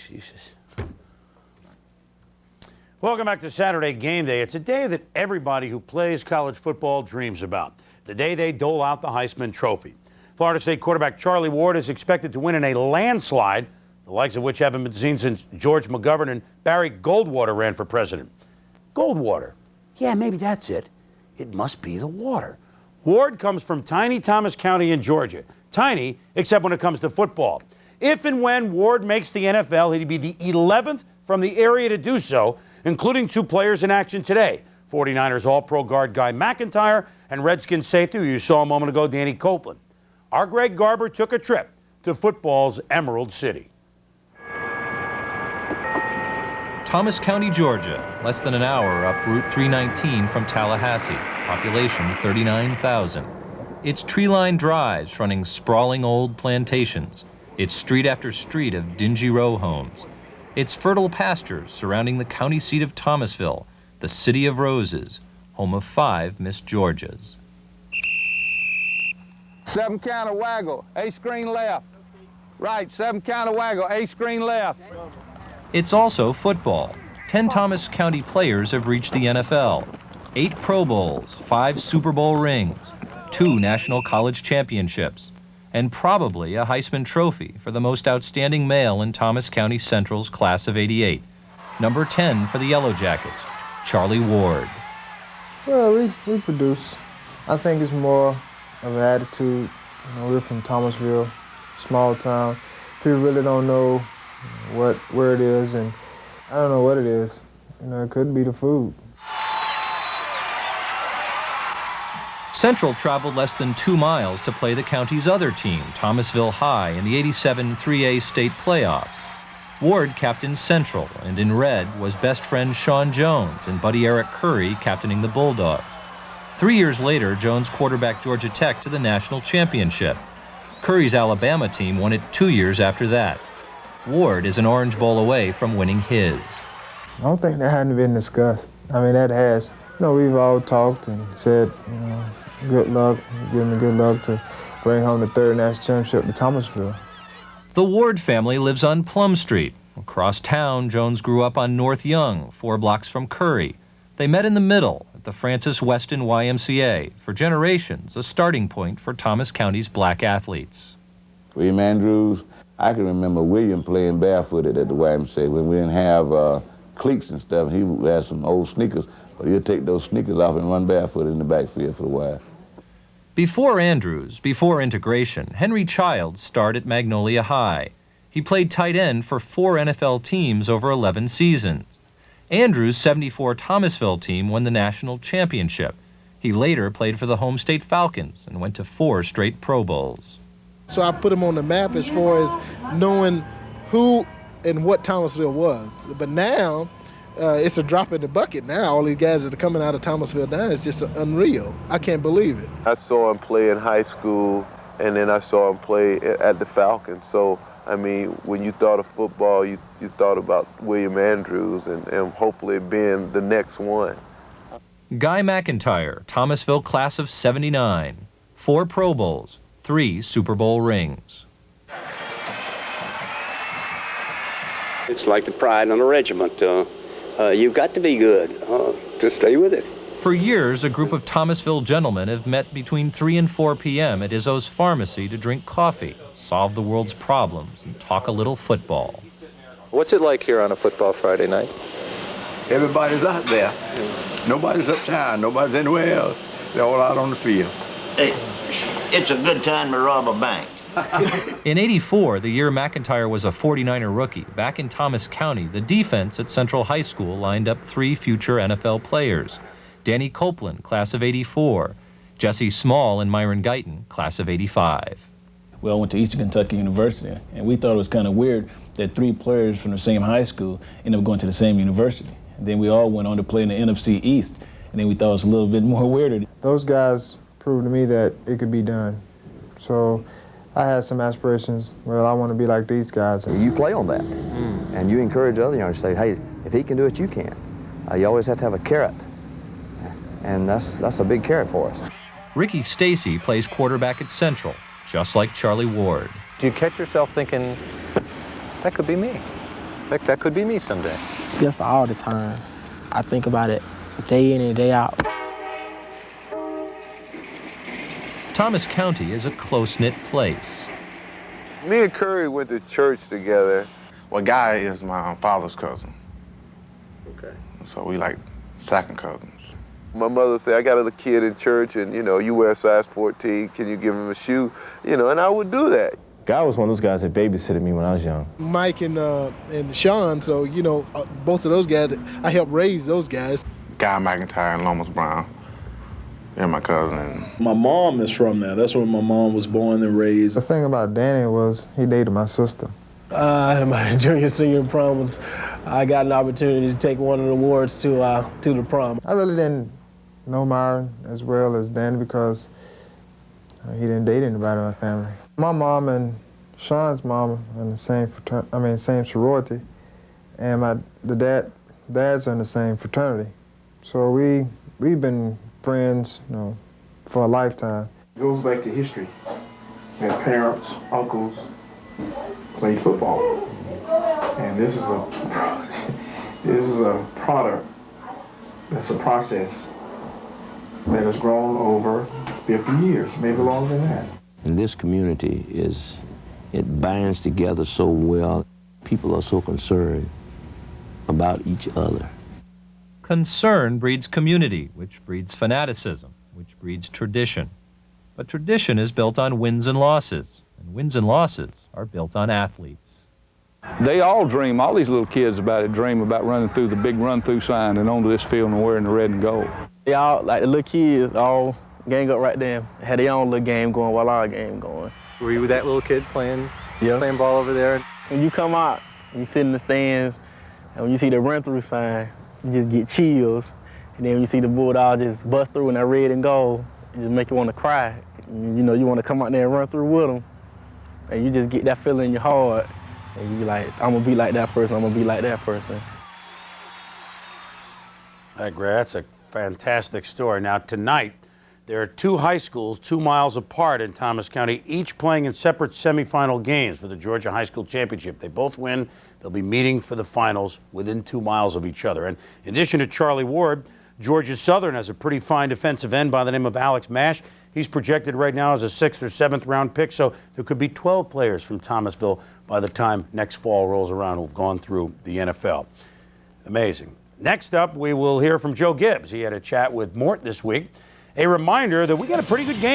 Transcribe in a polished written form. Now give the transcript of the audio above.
Jesus. Welcome back to Saturday Game Day. It's a day that everybody who plays college football dreams about. The day they dole out the Heisman Trophy. Florida State quarterback Charlie Ward is expected to win in a landslide, the likes of which haven't been seen since George McGovern and Barry Goldwater ran for president. Goldwater. Yeah, maybe that's it. It must be the water. Ward comes from tiny Thomas County in Georgia. Tiny, except when it comes to football. If and when Ward makes the NFL, he'd be the 11th from the area to do so, including 2 players in action today. 49ers All-Pro guard Guy McIntyre and Redskins safety, who you saw a moment ago, Danny Copeland. Our Greg Garber took a trip to football's Emerald City. Thomas County, Georgia, less than an hour up Route 319 from Tallahassee, population 39,000. It's tree-lined drives running sprawling old plantations. It's street after street of dingy row homes. It's fertile pastures surrounding the county seat of Thomasville, the city of roses, home of 5 Miss Georgias. 7 counter waggle, A screen left. Right, 7 counter waggle, A screen left. It's also football. 10 Thomas County players have reached the NFL. 8 Pro Bowls, 5 Super Bowl rings, 2 National College Championships, and probably a Heisman Trophy for the most outstanding male in Thomas County Central's class of '88. Number 10 for the Yellow Jackets, Charlie Ward. Well, we produce. I think it's more of an attitude. You know, we're from Thomasville, small town. People really don't know where it is, and I don't know what it is. You know, it could be the food. Central traveled less than 2 miles to play the county's other team, Thomasville High, in the '87 3A state playoffs. Ward captained Central, and in red was best friend Sean Jones and buddy Eric Curry captaining the Bulldogs. 3 years later, Jones quarterbacked Georgia Tech to the national championship. Curry's Alabama team won it 2 years after that. Ward is an Orange Bowl away from winning his. I don't think that hadn't been discussed. I mean, that has. You know, we've all talked and said, you know, good luck, give me good luck to bring home the 3rd national championship to Thomasville. The Ward family lives on Plum Street. Across town, Jones grew up on North Young, 4 blocks from Curry. They met in the middle at the Francis Weston YMCA, for generations a starting point for Thomas County's black athletes. William Andrews, I can remember William playing barefooted at the YMCA when we didn't have cleats and stuff. He had some old sneakers, but he'd take those sneakers off and run barefooted in the backfield for the Y. Before Andrews, before integration, Henry Childs starred at Magnolia High. He played tight end for 4 NFL teams over 11 seasons. Andrews' '74 Thomasville team won the national championship. He later played for the home state Falcons and went to 4 straight Pro Bowls. So I put him on the map as far as knowing who and what Thomasville was. But now, it's a drop in the bucket now. All these guys that are coming out of Thomasville now, it's just unreal. I can't believe it. I saw him play in high school, and then I saw him play at the Falcons. So, I mean, when you thought of football, you thought about William Andrews and hopefully being the next one. Guy McIntyre, Thomasville class of '79, 4 Pro Bowls, 3 Super Bowl rings. It's like the pride on a regiment. You've got to be good to stay with it. For years, a group of Thomasville gentlemen have met between 3 and 4 p.m. at Izzo's Pharmacy to drink coffee, solve the world's problems, and talk a little football. What's it like here on a football Friday night? Everybody's out there. Nobody's uptown. Nobody's anywhere else. They're all out on the field. Hey, it's a good time to rob a bank. In '84, the year McIntyre was a 49er rookie, back in Thomas County, the defense at Central High School lined up 3 future NFL players. Danny Copeland, class of '84. Jesse Small and Myron Guyton, class of '85. Well, I went to Eastern Kentucky University, and we thought it was kind of weird that 3 players from the same high school ended up going to the same university. And then we all went on to play in the NFC East, and then we thought it was a little bit more weirder. Those guys proved to me that it could be done. So I had some aspirations. Well, I want to be like these guys. You play on that, and you encourage other youngsters to say, hey, if he can do it, you can. You always have to have a carrot, and that's a big carrot for us. Ricky Stacy plays quarterback at Central, just like Charlie Ward. Do you catch yourself thinking, that could be me? Heck, that could be me someday. Yes, all the time. I think about it day in and day out. Thomas County is a close-knit place. Me and Curry went to church together. Well, Guy is my father's cousin. Okay. So we like second cousins. My mother said, I got a kid in church and, you know, you wear a size 14, can you give him a shoe? You know, and I would do that. Guy was one of those guys that babysitted me when I was young. Mike and Sean, so, you know, both of those guys, I helped raise those guys. Guy McIntyre and Lomas Brown. They're my cousin. My mom is from there. That's where my mom was born and raised. The thing about Danny was he dated my sister. My junior, senior prom was, I got an opportunity to take one of the awards to the prom. I really didn't know Myron as well as Danny because he didn't date anybody in my family. My mom and Sean's mom are in the same sorority, and the dads are in the same fraternity. So we've been friends, you know, for a lifetime. It goes back to history. Their parents, uncles played football, and this is a product. That's a process that has grown over 50 years, maybe longer than that. And this community it binds together so well. People are so concerned about each other. Concern breeds community, which breeds fanaticism, which breeds tradition. But tradition is built on wins and losses, and wins and losses are built on athletes. They all dream, all these little kids dream about running through the big run-through sign and onto this field and wearing the red and gold. They all, like the little kids, all gang up right there, had their own little game going while our game going. Were you that little kid playing ball over there? When you come out, you sit in the stands, and when you see the run-through sign, you just get chills. And then when you see the Bulldogs just bust through in that red and gold, it just make you want to cry. You know, you want to come out there and run through with them. And you just get that feeling in your heart. And you be like, I'm going to be like that person, I'm going to be like that person. That's a fantastic story. Now, tonight, there are two high schools 2 miles apart in Thomas County, each playing in separate semifinal games for the Georgia High School Championship. They both win. They'll be meeting for the finals within 2 miles of each other. And in addition to Charlie Ward, Georgia Southern has a pretty fine defensive end by the name of Alex Mash. He's projected right now as a 6th or 7th round pick, so there could be 12 players from Thomasville by the time next fall rolls around who've gone through the NFL. Amazing. Next up, we will hear from Joe Gibbs. He had a chat with Mort this week. A reminder that we got a pretty good game.